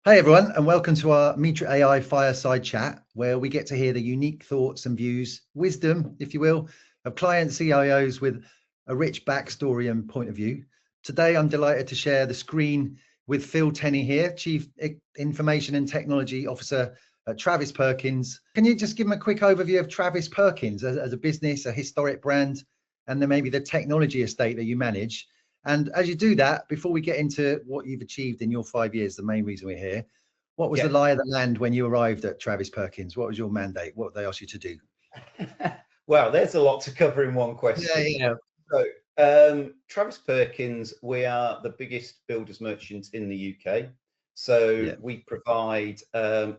Hey everyone, and welcome to our Mitra AI fireside chat, where we get to hear the unique thoughts and views, wisdom, if you will, of client CIOs with a rich backstory and point of view. Today, I'm delighted to share the screen with Phil Tenney here, Chief Information and Technology Officer at Travis Perkins. Can you just give them a quick overview of Travis Perkins as a business, a historic brand, and then maybe the technology estate that you manage? And as you do that, before we get into what you've achieved in your 5 years, the main reason we're here, what was the lie of the land when you arrived at Travis Perkins? What was your mandate? What did they asked you to do? Well, there's a lot to cover in one question. Yeah. So, Travis Perkins, we are the biggest builders merchant in the UK. So we provide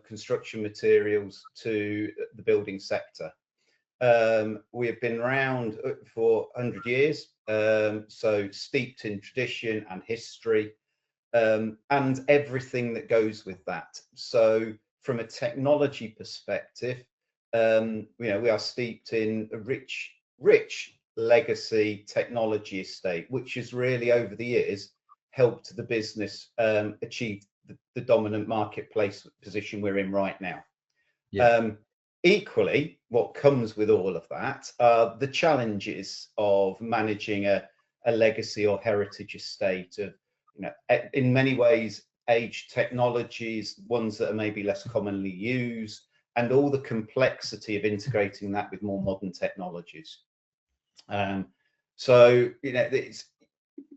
construction materials to the building sector. We have been around for 100 years, so steeped in tradition and history, and everything that goes with that. So from a technology perspective, we are steeped in a rich legacy technology estate, which has really over the years helped the business achieve the dominant marketplace position we're in right now. Equally, what comes with all of that are the challenges of managing a legacy or heritage estate of, in many ways, aged technologies, ones that are maybe less commonly used, and all the complexity of integrating that with more modern technologies. So,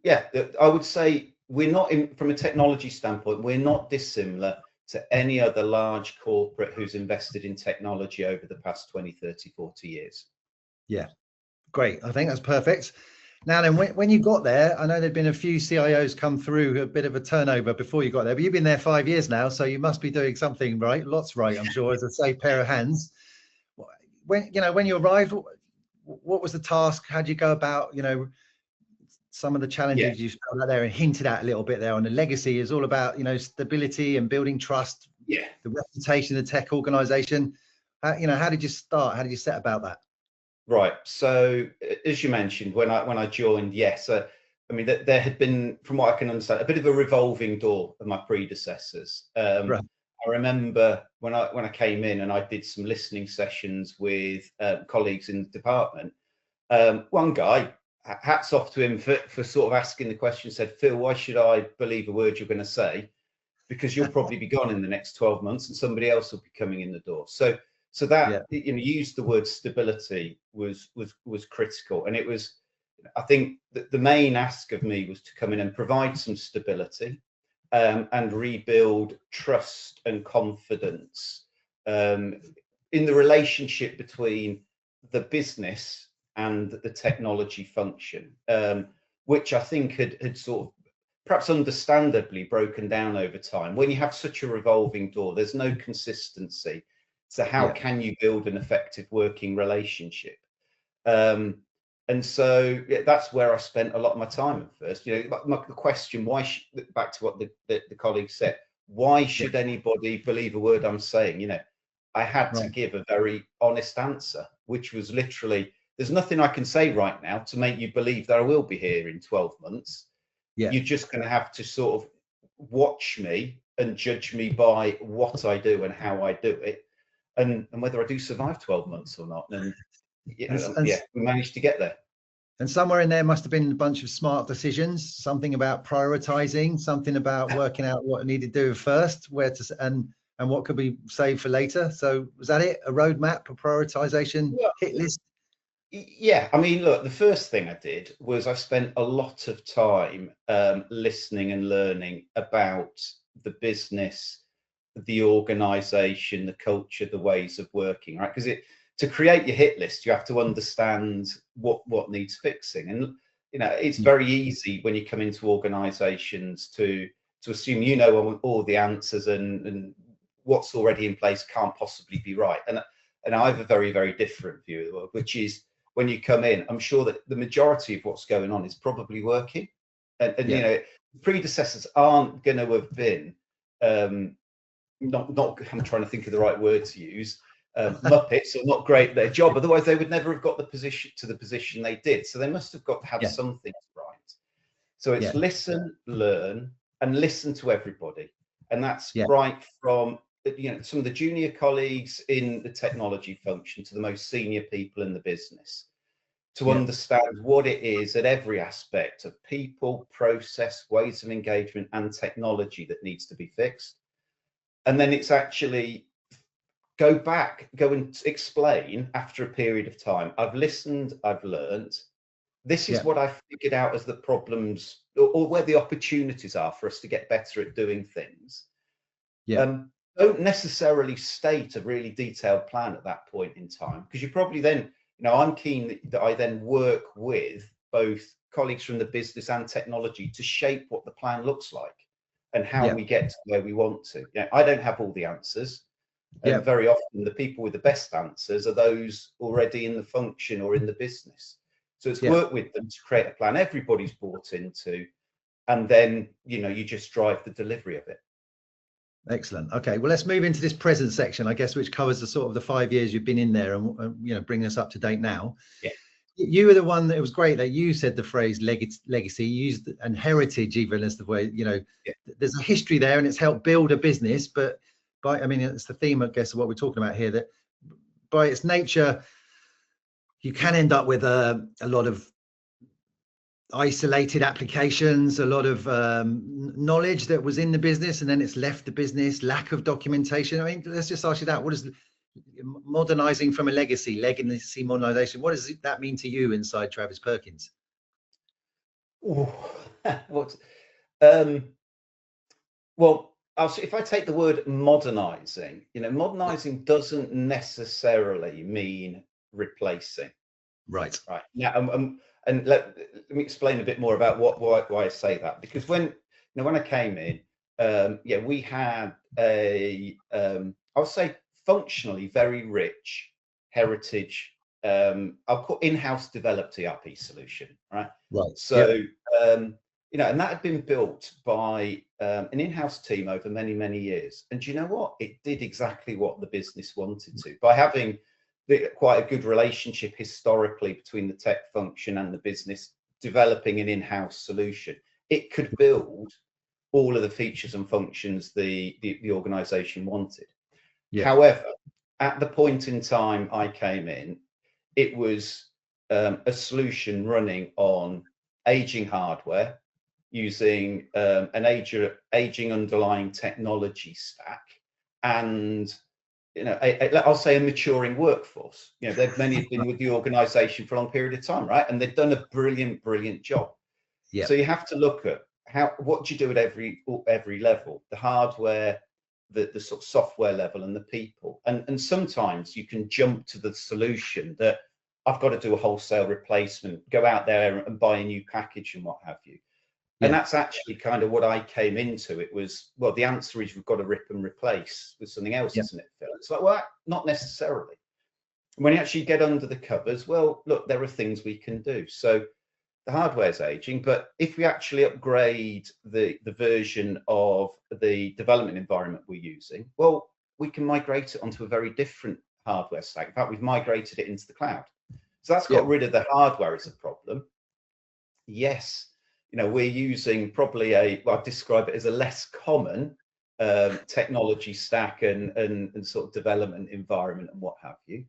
I would say we're not from a technology standpoint, we're not dissimilar to any other large corporate who's invested in technology over the past 20, 30, 40 years. Yeah, great. I think that's perfect. Now then, when you got there, I know there'd been a few CIOs come through, a bit of a turnover before you got there, but you've been there 5 years now, so you must be doing something right, lots right, I'm sure, as a safe pair of hands. When you arrived, what was the task? How did you go about, some of the challenges you found out there and hinted at a little bit there on the legacy is all about, stability and building trust, the reputation of the tech organization. How did you start? How did you set about that? Right. So as you mentioned, when I joined, there had been, from what I can understand, a bit of a revolving door of my predecessors. Right. I remember when I came in and I did some listening sessions with colleagues in the department. One guy, hats off to him for sort of asking the question, said, "Phil, why should I believe a word you're going to say? Because you'll probably be gone in the next 12 months and somebody else will be coming in the door." So that use the word stability was critical, and it was, I think that the main ask of me was to come in and provide some stability and rebuild trust and confidence in the relationship between the business and the technology function, which I think had sort of perhaps understandably broken down over time. When you have such a revolving door, there's no consistency. So how can you build an effective working relationship? And so that's where I spent a lot of my time at first. The question, back to what the colleague said, why should anybody believe a word I'm saying? I had to give a very honest answer, which was literally, there's nothing I can say right now to make you believe that I will be here in 12 months. You're just going to have to sort of watch me and judge me by what I do and how I do it, and whether I do survive 12 months or not. And we managed to get there. And somewhere in there must have been a bunch of smart decisions, something about prioritizing, something about working out what I needed to do first, and what could be saved for later. So was that it? A roadmap, a prioritization, hit list? Yeah, I mean, look, the first thing I did was I spent a lot of time listening and learning about the business, the organization, the culture, the ways of working, right? Because to create your hit list, you have to understand what needs fixing. And it's very easy when you come into organizations to assume all the answers and what's already in place can't possibly be right. And I have a very, very different view of the world, which is, when you come in, I'm sure that the majority of what's going on is probably working, and predecessors aren't going to have been not I'm trying to think of the right word to use, muppets, or not great at their job, otherwise they would never have got the position they did. So they must have got to have something right. So it's listen, learn, and listen to everybody. And that's Yeah. right from some of the junior colleagues in the technology function to the most senior people in the business, to understand what it is at every aspect of people, process, ways of engagement, and technology that needs to be fixed. And then it's actually go and explain after a period of time. I've listened, I've learned. This is what I've figured out as the problems or where the opportunities are for us to get better at doing things. Don't necessarily state a really detailed plan at that point in time, because you probably then, I'm keen that I then work with both colleagues from the business and technology to shape what the plan looks like and how we get to where we want to. I don't have all the answers. And very often the people with the best answers are those already in the function or in the business. So it's work with them to create a plan everybody's bought into, and then, you just drive the delivery of it. Excellent. Okay, well, let's move into this present section, I guess, which covers the sort of the 5 years you've been in there and bring us up to date now. Yeah. You were the one that, it was great that you said the phrase legacy, you used, and heritage even as the way, there's a history there and it's helped build a business, but it's the theme, I guess, of what we're talking about here, that by its nature, you can end up with a lot of isolated applications, a lot of knowledge that was in the business, and then it's left the business, lack of documentation. Let's just ask you that. What is modernizing from a legacy modernization? What does that mean to you inside Travis Perkins? Well, if I take the word modernizing, modernizing doesn't necessarily mean replacing. Right. Now, and let me explain a bit more about why I say that. Because when I came in, we had I would say functionally very rich heritage. I'll call in-house developed ERP solution, right? Right. So and that had been built by an in-house team over many, many years. And do you know what? It did exactly what the business wanted to, by having quite a good relationship historically between the tech function and the business, developing an in-house solution. It could build all of the features and functions the organization wanted. However, at the point in time I came in, it was a solution running on aging hardware, using an aging underlying technology stack, and I'll say a maturing workforce. Many have been with the organization for a long period of time, right? And they've done a brilliant job. So you have to look at what do you do at every level, the hardware, the sort of software level, and the people. And sometimes you can jump to the solution that I've got to do a wholesale replacement, go out there and buy a new package and what have you. And that's actually kind of what I came into. It was, well, the answer is we've got to rip and replace with something else, isn't it, Phil? It's like, well, not necessarily. When you actually get under the covers, well, look, there are things we can do. So the hardware's aging, but if we actually upgrade the version of the development environment we're using, well, we can migrate it onto a very different hardware stack. In fact, we've migrated it into the cloud. So that's got rid of the hardware as a problem. Yes. We're using probably I'd describe it as a less common technology stack and sort of development environment and what have you.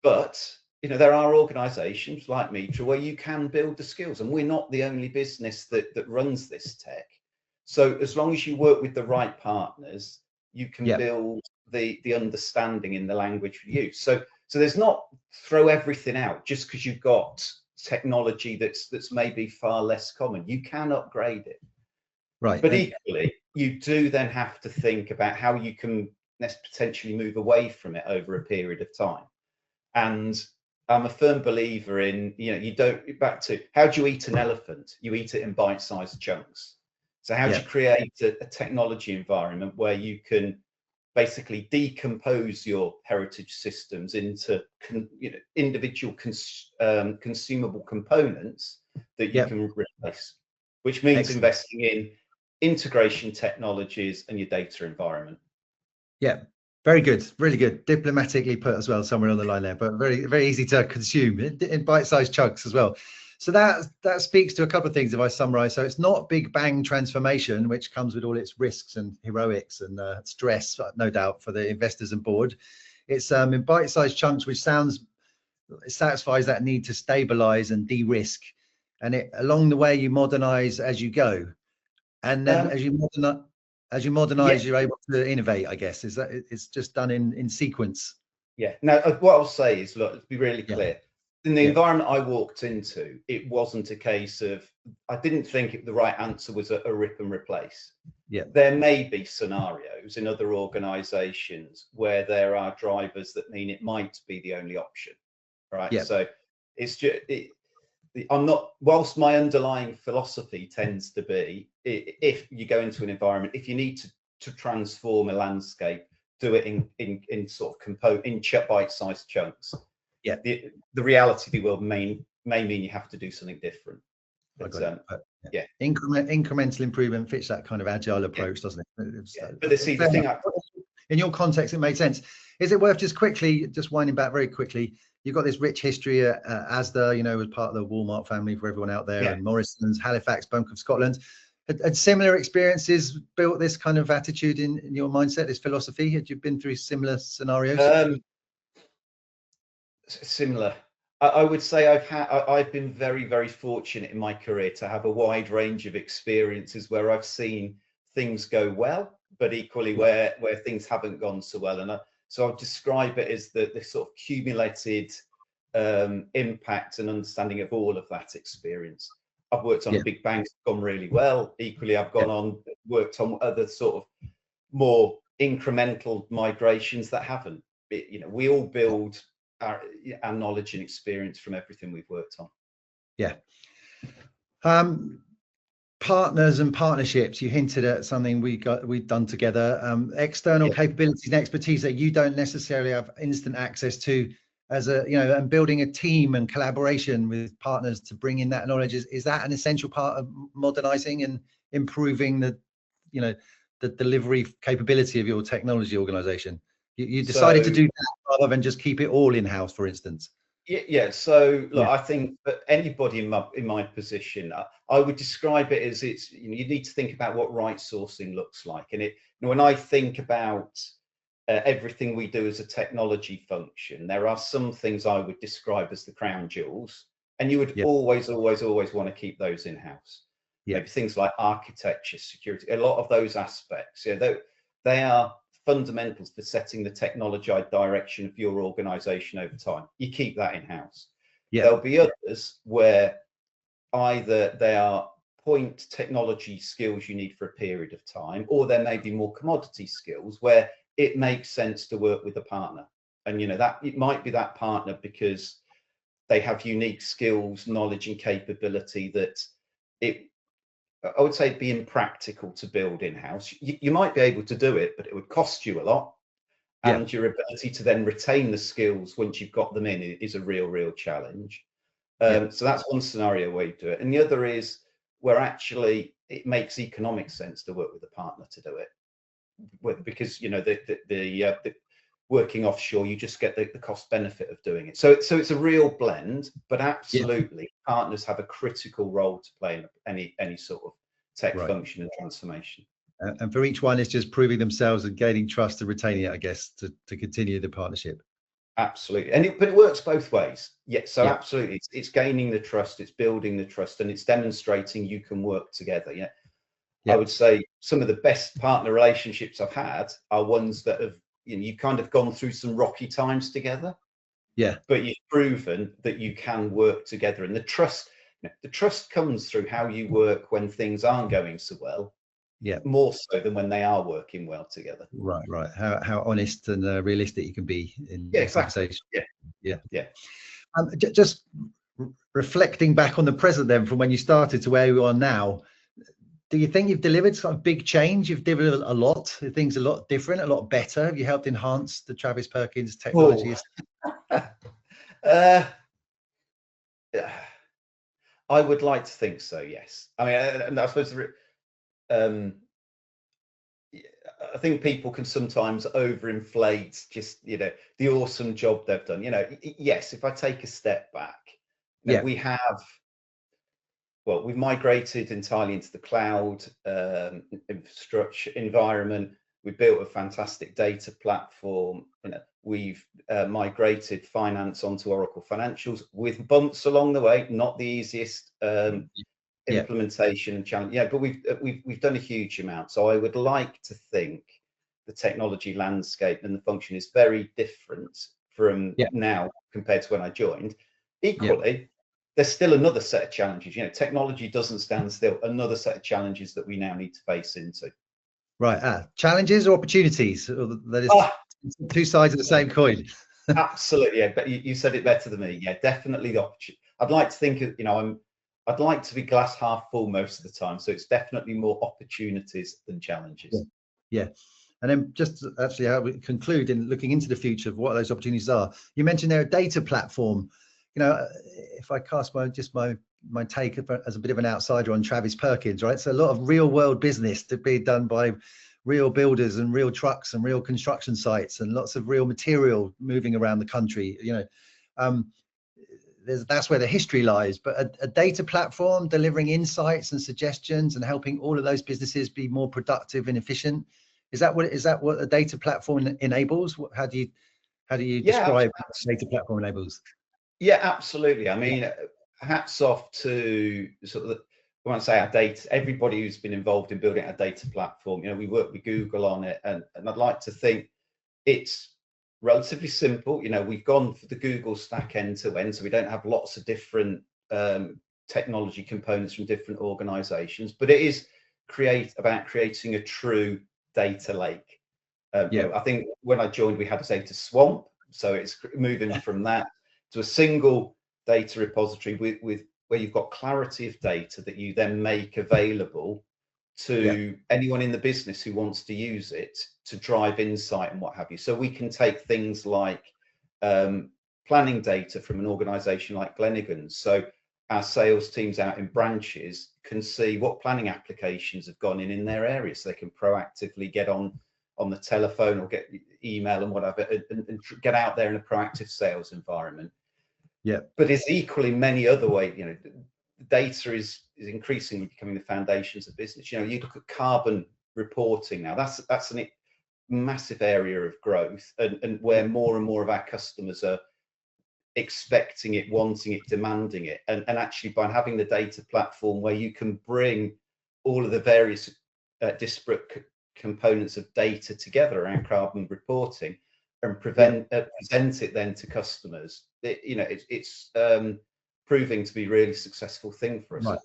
But, there are organizations like Mitra where you can build the skills, and we're not the only business that runs this tech. So as long as you work with the right partners, you can build the understanding in the language we use. So there's not throw everything out just because you've got technology that's maybe far less common. You can upgrade it, right? But equally, you do then have to think about how you can potentially move away from it over a period of time. And I'm a firm believer in, you don't, back to how do you eat an elephant? You eat it in bite-sized chunks. So how do you create a technology environment where you can basically decompose your heritage systems into individual consumable components that you can replace, which means investing in integration technologies and your data environment. Very good, really good, diplomatically put as well, somewhere on the line there, but very, very easy to consume in bite-sized chunks as well. So that speaks to a couple of things if I summarize. So it's not big bang transformation, which comes with all its risks and heroics and stress, no doubt, for the investors and board. It's in bite-sized chunks, which it satisfies that need to stabilize and de-risk. And along the way, you modernize as you go. And then as you modernize, you're able to innovate, I guess. It's just done in sequence? Yeah. Now, what I'll say is, look, let's be really clear. In the environment I walked into, it wasn't a case of, I didn't think the right answer was a rip and replace. Yeah. There may be scenarios in other organizations where there are drivers that mean it might be the only option, right? Yeah. So it's just, I'm not, whilst my underlying philosophy tends to be, if you go into an environment, if you need to transform a landscape, do it in sort of bite-sized chunks. Yeah. The reality of the world may mean you have to do something different. But, incremental improvement fits that kind of agile approach, doesn't it? But the thing in your context, it made sense. Is it worth just winding back very quickly? You've got this rich history at Asda, as part of the Walmart family for everyone out there, and Morrison's, Halifax, Bank of Scotland. Had similar experiences built this kind of attitude in your mindset, this philosophy? Had you been through similar scenarios? Similar. I would say I've been very, very fortunate in my career to have a wide range of experiences where I've seen things go well, but equally where things haven't gone so well. And so I'll describe it as the sort of cumulated impact and understanding of all of that experience. I've worked on big bangs, gone really well. Equally, I've worked on other sort of more incremental migrations that haven't. We all build our knowledge and experience from everything we've worked on. Yeah. Partners and partnerships, you hinted at something we've done together. External capabilities and expertise that you don't necessarily have instant access to, and building a team and collaboration with partners to bring in that knowledge. Is that an essential part of modernizing and improving the delivery capability of your technology organization? You decided to do that rather than just keep it all in-house, for instance. Yeah. So look, I think that anybody in my position, I would describe it as you need to think about what right sourcing looks like. And when I think about everything we do as a technology function, there are some things I would describe as the crown jewels, and you would always want to keep those in-house. Maybe things like architecture, security, a lot of those aspects. They are fundamentals for setting the technology direction of your organization over time. You keep that in-house. There'll be others where either they are point technology skills you need for a period of time, or there may be more commodity skills where it makes sense to work with a partner. And that it might be that partner because they have unique skills, knowledge, and capability that I would say it'd be impractical to build in-house. You might be able to do it, but it would cost you a lot. And your ability to then retain the skills once you've got them in is a real challenge. So that's one scenario where you do it. And the other is where actually it makes economic sense to work with a partner to do it. Because, the working offshore, you just get the cost benefit of doing it. So it's a real blend, but absolutely partners have a critical role to play in any sort of tech function and transformation. And for each one, it's just proving themselves and gaining trust and retaining it, I guess, to continue the partnership. Absolutely. But it works both ways. Absolutely. It's gaining the trust, it's building the trust, and it's demonstrating you can work together. I would say some of the best partner relationships I've had are ones that have, you've kind of gone through some rocky times together. But you've proven that you can work together, and the trust comes through how you work when things aren't going so well. More so than when they are working well together. Right. How honest and realistic you can be in conversation. Just reflecting back on the present then, from when you started to where you are now, do you think you've delivered some big change? You've delivered a lot. Things a lot different, a lot better. Have you helped enhance the Travis Perkins technology? I would like to think so. Yes. I mean, and I suppose I think people can sometimes overinflate just the awesome job they've done. Yes, if I take a step back, we have well, we've migrated entirely into the cloud infrastructure environment. We built a fantastic data platform. We've migrated finance onto Oracle Financials with bumps along the way, not the easiest implementation and challenge. Yeah, but we've done a huge amount. So I would like to think the technology landscape and the function is very different from now compared to when I joined. Equally, there's still another set of challenges. Technology doesn't stand still. Another set of challenges that we now need to face into. Right. Challenges or opportunities? That is two sides of the same coin. Absolutely. Yeah. But you said it better than me. Yeah, definitely the opportunity. I'd like to think of, I'd like to be glass half full most of the time. So it's definitely more opportunities than challenges. Yeah. And then just actually how we conclude in looking into the future of what those opportunities are. You mentioned they're a data platform. If I cast my take as a bit of an outsider on Travis Perkins, right? So a lot of real world business to be done by real builders and real trucks and real construction sites and lots of real material moving around the country. That's where the history lies. But a data platform delivering insights and suggestions and helping all of those businesses be more productive and efficient. Is that what a data platform enables? How do you describe what a data platform enables? Yeah, absolutely. I mean, hats off to sort of when I say our data, everybody who's been involved in building a data platform. We work with Google on it, and I'd like to think it's relatively simple. We've gone for the Google stack end to end, so we don't have lots of different technology components from different organizations, but it is about creating a true data lake. I think when I joined, we had a data swamp, so it's moving from that to a single data repository with where you've got clarity of data that you then make available to anyone in the business who wants to use it to drive insight and what have you. So we can take things like planning data from an organization like Glenigan's. So our sales teams out in branches can see what planning applications have gone in their area, so they can proactively get on the telephone or get email and whatever, and get out there in a proactive sales environment. Yeah. But it's equally many other ways. Data is increasingly becoming the foundations of business. You look at carbon reporting now. That's a massive area of growth, and where more and more of our customers are expecting it, wanting it, demanding it, and actually by having the data platform where you can bring all of the various disparate components of data together around carbon reporting and present it then to customers. It's proving to be a really successful thing for us. Right.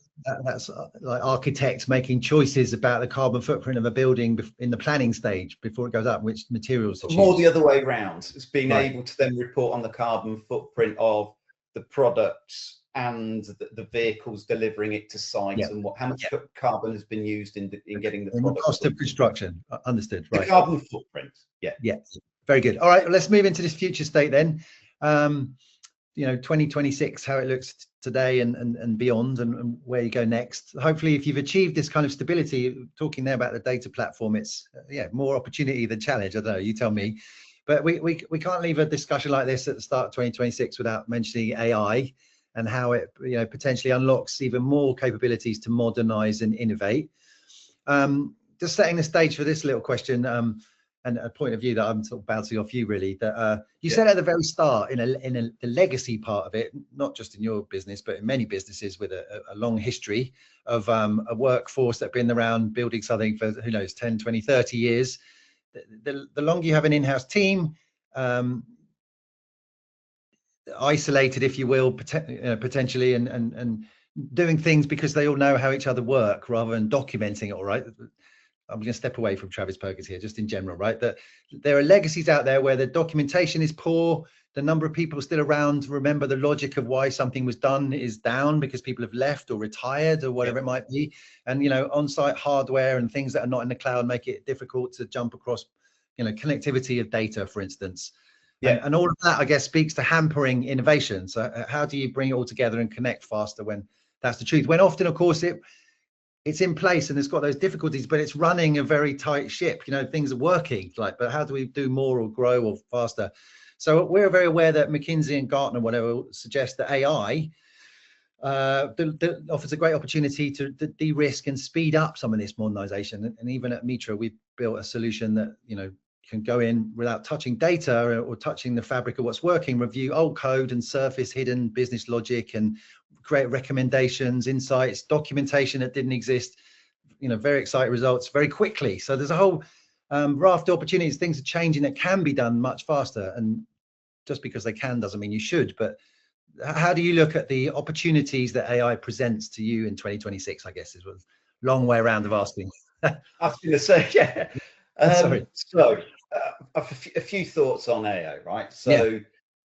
That's like architects making choices about the carbon footprint of a building in the planning stage before it goes up, which materials to choose. More the other way around. It's being able to then report on the carbon footprint of the products and the vehicles delivering it to site, and how much carbon has been used in getting the product. The cost of construction. Understood. Right. The carbon footprint. Yeah. Very good. All right, let's move into this future state then. 2026, how it looks today and beyond, and where you go next. Hopefully, if you've achieved this kind of stability, talking there about the data platform, it's more opportunity than challenge. I don't know, you tell me. But we can't leave a discussion like this at the start of 2026 without mentioning AI and how it potentially unlocks even more capabilities to modernize and innovate. Just setting the stage for this little question, and a point of view that I'm sort of bouncing off you really, that you said at the very start in the legacy part of it, not just in your business, but in many businesses with a long history of a workforce that have been around building something for, 10, 20, 30 years. The longer you have an in-house team, isolated, if you will, potentially, and doing things because they all know how each other work rather than documenting it, all right? I'm going to step away from Travis Perkins here, just in general, right? That there are legacies out there where the documentation is poor. The number of people still around to remember the logic of why something was done is down because people have left or retired or whatever it might be. And, on-site hardware and things that are not in the cloud make it difficult to jump across, connectivity of data, for instance. And all of that, I guess, speaks to hampering innovation. So how do you bring it all together and connect faster when that's the truth? When often, of course, it's in place and it's got those difficulties, but it's running a very tight ship. Things are working, but how do we do more or grow or faster? So we're very aware that McKinsey and Gartner, whatever, suggest that AI offers a great opportunity to de-risk and speed up some of this modernization. And even at Mitra, we've built a solution that, you know, can go in without touching data or touching the fabric of what's working, review old code and surface hidden business logic and create recommendations, insights, documentation that didn't exist, you know, very exciting results very quickly. So there's a whole raft of opportunities. Things are changing that can be done much faster. And just because they can doesn't mean you should. But how do you look at the opportunities that AI presents to you in 2026, I guess is a long way around of asking. I was going to say, yeah. Sorry. So a few thoughts on AI, right? So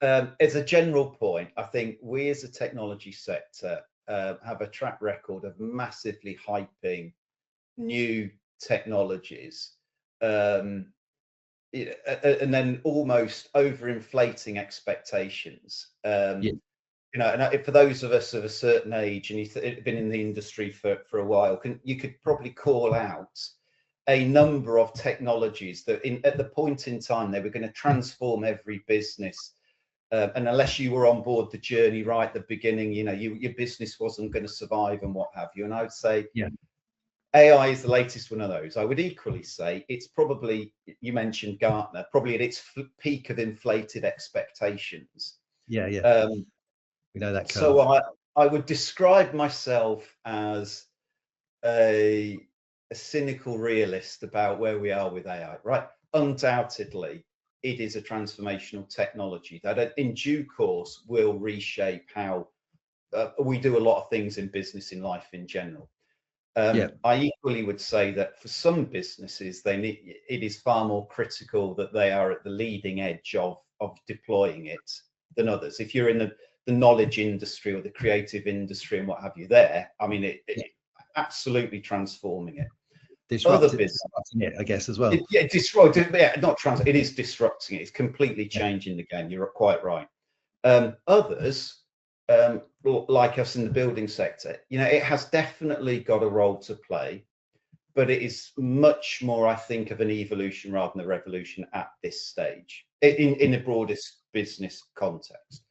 as a general point, I think we as a technology sector have a track record of massively hyping new technologies and then almost overinflating expectations. You know, and for those of us of a certain age and you've been in the industry for a while, you could probably call out a number of technologies that at the point in time they were going to transform every business, and unless you were on board the journey right at the beginning, you know, your business wasn't going to survive and what have you. And I would say AI is the latest one of those. I would equally say it's probably, you mentioned Gartner, probably at its peak of inflated expectations. We know that curve. So I would describe myself as a cynical realist about where we are with AI, right? Undoubtedly, it is a transformational technology that in due course will reshape how we do a lot of things in business, in life in general. I equally would say that for some businesses, it is far more critical that they are at the leading edge of deploying it than others. If you're in the knowledge industry or the creative industry and what have you there, I mean, it absolutely transforming it. Disrupting it, I guess, as well. It is disrupting it. It's completely changing the game. You're quite right. Others, like us in the building sector, you know, it has definitely got a role to play, but it is much more, I think, of an evolution rather than a revolution at this stage in the broadest business context.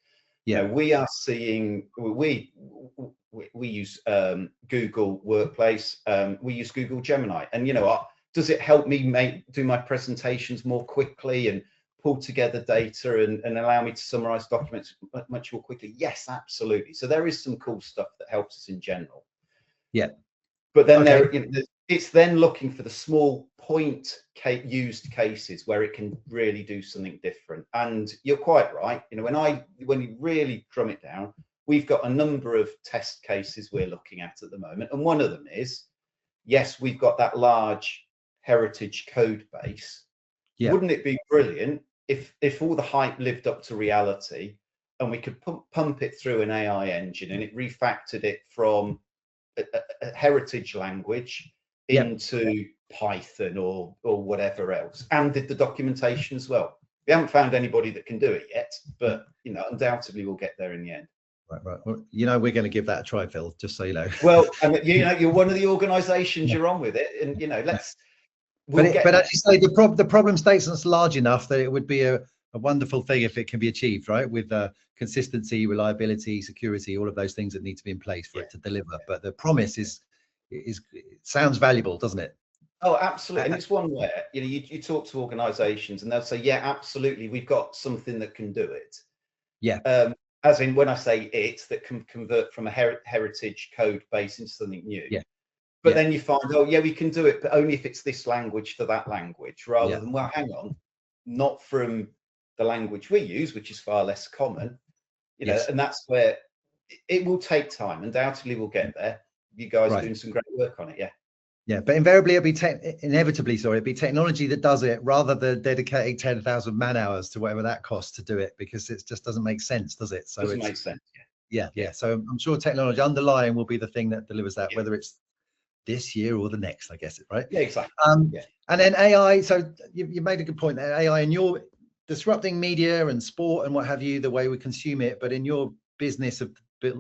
You know, we are seeing, we use Google Workplace, we use Google Gemini, and you know, does it help me do my presentations more quickly and pull together data and allow me to summarize documents much more quickly? Yes, absolutely. So there is some cool stuff that helps us in general. But then it's then looking for the small used cases where it can really do something different. And you're quite right. You know, when you really drum it down, we've got a number of test cases we're looking at the moment. And one of them is, yes, we've got that large heritage code base. Wouldn't it be brilliant if all the hype lived up to reality and we could pump it through an AI engine and it refactored it from a heritage language into Python or whatever else, and did the documentation as well? We haven't found anybody that can do it yet, but you know, undoubtedly we'll get there in the end. Right. Well, you know, we're going to give that a try, Phil, just so you know. Well, and you know, you're one of the organizations, you're on with it, and you know, but as you say, the problem statement's large enough that it would be a wonderful thing if it can be achieved, right? With consistency, reliability, security, all of those things that need to be in place for it to deliver. But the promise it sounds valuable, doesn't it? Oh, absolutely. And it's one where, you know, you talk to organizations and they'll say, yeah, absolutely, we've got something that can do it. As in, when I say it, that can convert from a heritage code base into something new. But then you find, oh yeah, we can do it, but only if it's this language to that language, rather than, well, hang on, not from the language we use, which is far less common, you know. And that's where it will take time. Undoubtedly we'll get there. You guys are doing some great work on it. But invariably it'll be technology that does it, rather than dedicating 10,000 man hours to whatever that costs to do it, because it just doesn't make sense, does it? So it doesn't make sense. So I'm sure technology underlying will be the thing that delivers that, whether it's this year or the next, I guess, right? Exactly. And then AI, so you made a good point there. AI, and you're disrupting media and sport and what have you, the way we consume it, but in your business of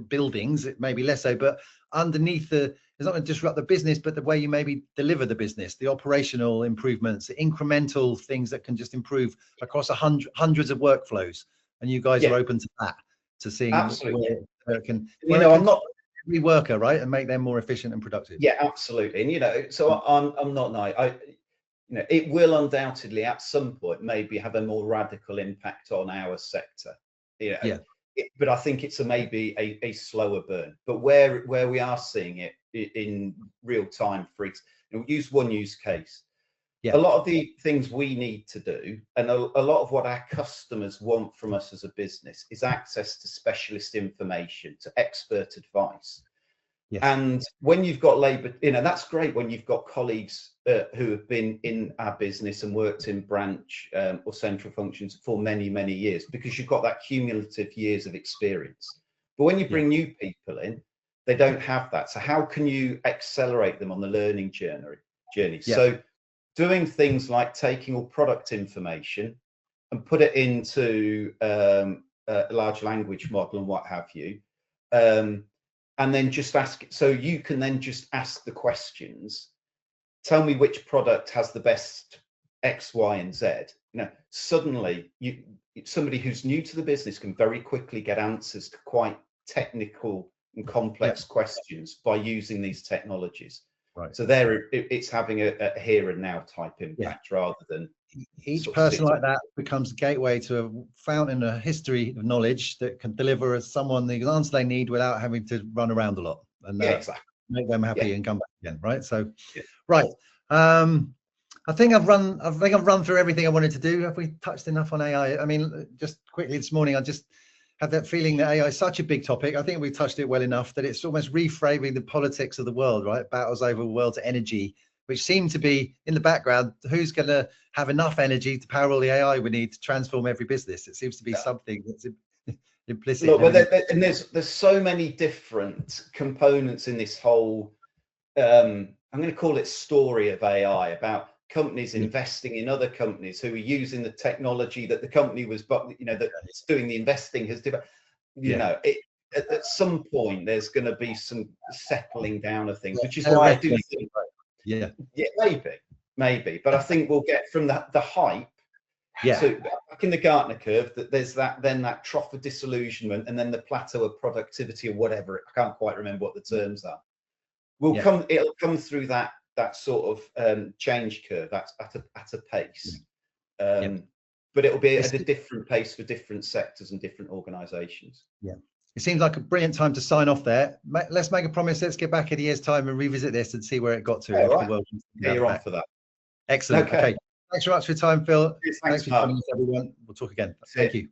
buildings, it may be less so, but underneath it's not going to disrupt the business, but the way you maybe deliver the business, the operational improvements, the incremental things that can just improve across hundreds of workflows. And you guys are open to that, to seeing absolutely where it can. You know, every worker, right, and make them more efficient and productive. Yeah, absolutely. And, you know, so I'm not naive. You know, it will undoubtedly at some point maybe have a more radical impact on our sector. You know, Yeah. But I think it's maybe a slower burn. But where we are seeing it in real time, we'll use one use case. Yeah. A lot of the things we need to do, and a lot of what our customers want from us as a business, is access to specialist information, to expert advice. Yes. And when you've got labour, you know, that's great when you've got colleagues who have been in our business and worked in branch or central functions for many, many years, because you've got that cumulative years of experience. But when you bring new people in, they don't have that. So how can you accelerate them on the learning journey? Yeah. So doing things like taking all product information and put it into a large language model and what have you, and then just ask, so you can then just ask the questions, tell me which product has the best X, Y, and Z. You know, suddenly somebody who's new to the business can very quickly get answers to quite technical and complex questions by using these technologies. Right. So it's having a here and now type impact rather than each person like that becomes a gateway to a fountain, a history of knowledge that can deliver someone the answer they need without having to run around a lot and exactly. make them happy and come back again. Right. So, right. I think I've run through everything I wanted to do. Have we touched enough on AI? I mean, just quickly this morning, I just have that feeling that AI is such a big topic. I think we touched it well enough that it's almost reframing the politics of the world, right? Battles over the world's energy, which seem to be in the background. Who's going to have enough energy to power all the AI we need to transform every business? It seems to be something that's implicit. Look, and there's so many different components in this whole, I'm going to call it story of AI, about companies investing in other companies who are using the technology that the company was, you know, that's doing the investing has developed. You know, at some point there's going to be some settling down of things, which is why I do think, maybe, but I think we'll get from the hype. So back in the Gartner curve, that there's that trough of disillusionment, and then the plateau of productivity or whatever. I can't quite remember what the terms are. It'll come through that sort of change curve at a pace, but it'll be at a different pace for different sectors and different organisations. It seems like a brilliant time to sign off there. Let's make a promise. Let's get back in a year's time and revisit this and see where it got to. You're on for that. Excellent. Okay. Thanks very much for your time, Phil. Thanks for joining us, everyone. We'll talk again. Thank you.